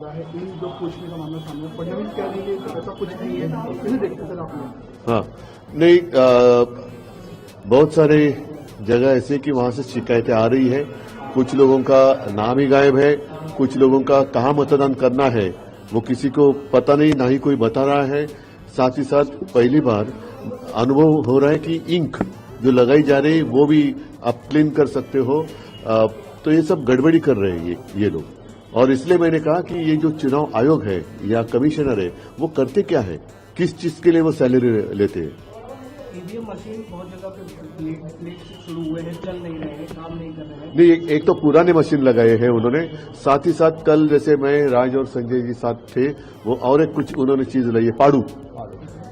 है इन जो पूछने का मामला सामने फडणवीस कह रही है कि ऐसा कुछ नहीं है, कैसे देखते सर आप? हाँ, नहीं, बहुत सारे जगह ऐसे कि वहां से शिकायतें आ रही है। कुछ लोगों का नाम ही गायब है, कुछ लोगों का कहाँ मतदान करना है वो किसी को पता नहीं, ना ही कोई बता रहा है। साथ ही साथ पहली बार अनुभव हो रहा है कि इंक जो लगाई जा रही है वो भी आप क्लीन कर सकते हो। तो ये सब गड़बड़ी कर रहे हैं ये लोग, और इसलिए मैंने कहा कि ये जो चुनाव आयोग है या कमिश्नर है वो करते क्या है, किस चीज के लिए वो सैलरी लेते हैं। ईवीएम मशीन बहुत जगह पे लेट शुरू हुए हैं, चल नहीं रहे हैं, काम नहीं कर रहे हैं। नहीं, एक तो पुराने मशीन लगाए हैं उन्होंने, साथ ही साथ कल जैसे मैं राज और संजय जी साथ थे, वो और एक कुछ उन्होंने चीज लाई है, पाड़ू।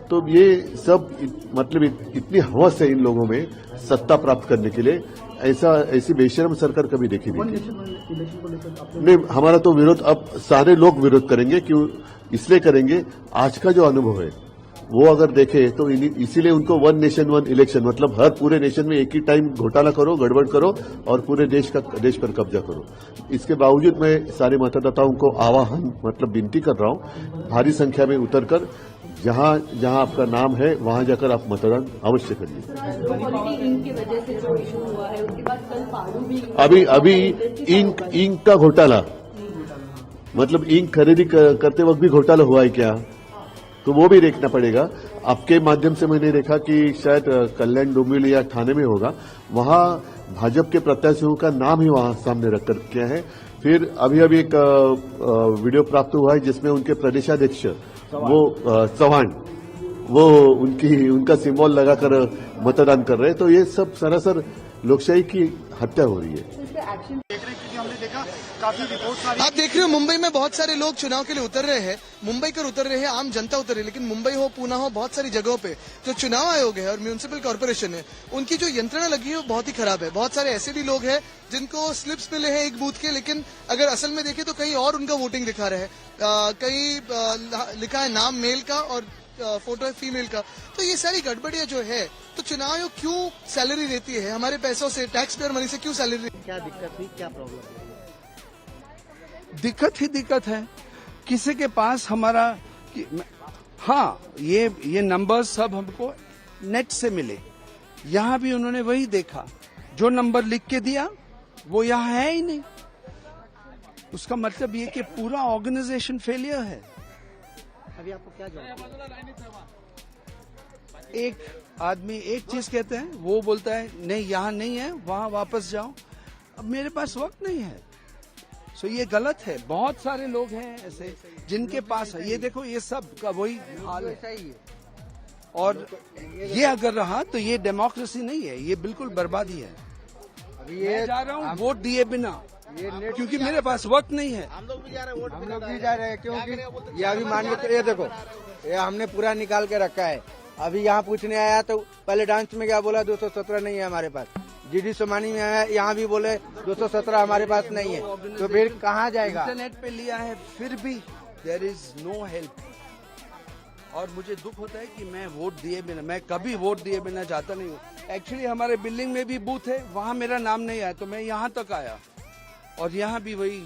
तो ये सब मतलब इतनी हवस है इन लोगों में सत्ता प्राप्त करने के लिए, ऐसी बेशर्म सरकार कभी देखी नहीं थी। नहीं, हमारा तो विरोध अब सारे लोग विरोध करेंगे, क्यों इसलिए करेंगे, आज का जो अनुभव है वो अगर देखे तो इसीलिए उनको वन नेशन वन इलेक्शन, मतलब हर पूरे नेशन में एक ही टाइम घोटाला करो, गड़बड़ करो और पूरे देश पर कब्जा करो। इसके बावजूद मैं सारे मतदाताओं को आह्वान मतलब विनती कर रहा हूं, भारी संख्या में उतरकर जहां जहां आपका नाम है वहां जाकर आप मतदान अवश्य करिए। अभी इंक का घोटाला, मतलब इंक खरीदी करते वक्त भी घोटाला हुआ है क्या, तो वो भी देखना पड़ेगा। आपके माध्यम से मैंने देखा कि शायद कल्याण डोंबिवली या ठाणे में होगा, वहां भाजपा के प्रत्याशियों का नाम ही वहां सामने रखकर किया है। फिर अभी एक वीडियो प्राप्त हुआ है जिसमें उनके प्रदेशाध्यक्ष वो चौहान, वो उनका सिंबल लगाकर मतदान कर रहे हैं। तो ये सब सरासर लोकशाही की हत्या हो रही है। हमने देखा काफी रिपोर्ट आप देख रहे हो मुंबई में बहुत सारे लोग चुनाव के लिए उतर रहे हैं, मुंबई कर उतर रहे हैं, आम जनता उतर रही है, लेकिन मुंबई हो, पूना हो, बहुत सारी जगहों पे जो चुनाव आयोग है और म्यूनिसिपल कॉर्पोरेशन है उनकी जो यंत्रणा लगी है वो बहुत ही खराब है। बहुत सारे ऐसे भी लोग हैं जिनको स्लिप्स मिले हैं एक बूथ के, लेकिन अगर असल में देखें तो कहीं और उनका वोटिंग दिखा रहा है, कहीं लिखा है नाम मेल का और फोटो है फीमेल का। तो ये सारी गड़बड़ियां जो है, तो चुनाव आयोग क्यों सैलरी देती है हमारे पैसों से, टैक्स पेयर मनी से क्यों सैलरी? क्या दिक्कत हुई, क्या प्रॉब्लम? दिक्कत ही दिक्कत है, किसी के पास हमारा हाँ, ये नंबर्स सब हमको नेट से मिले, यहाँ भी उन्होंने वही देखा, जो नंबर लिख के दिया वो यहाँ है ही नहीं। उसका मतलब ये कि पूरा ऑर्गेनाइजेशन फेलियर है। अभी आपको क्या जवाब? एक आदमी एक चीज कहते हैं, वो बोलता है नहीं यहाँ नहीं है, वहां वापस जाओ। अब मेरे पास वक्त नहीं है, सो ये गलत है। बहुत सारे लोग हैं ऐसे जिनके पास है, ये देखो ये सब का वही हाल है। और ये अगर रहा तो ये डेमोक्रेसी नहीं है, ये बिल्कुल बर्बादी है। अभी मैं जा रहा हूँ वोट दिए बिना, क्योंकि मेरे पास वक्त नहीं है। हम लोग भी जा रहे हैं, वोट हम लोग भी जा रहे हैं, क्योंकि ये अभी मान के, ये देखो ये हमने पूरा निकाल के रखा है। अभी यहाँ पूछने आया तो पहले डांस में क्या बोला, 217 नहीं है हमारे पास। जीडी सोमानी में आया, यहाँ भी बोले 217 हमारे पास नहीं है, तो फिर कहाँ जाएगा? इंटरनेट पे लिया है, फिर भी देयर इज नो हेल्प। और मुझे दुख होता है कि मैं वोट दिए बिना, मैं कभी वोट दिए बिना जाता नहीं हूँ। एक्चुअली हमारे बिल्डिंग में भी बूथ है, वहाँ मेरा नाम नहीं आया तो मैं यहाँ तक आया, और यहाँ भी वही।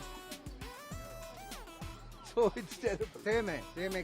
सेम है।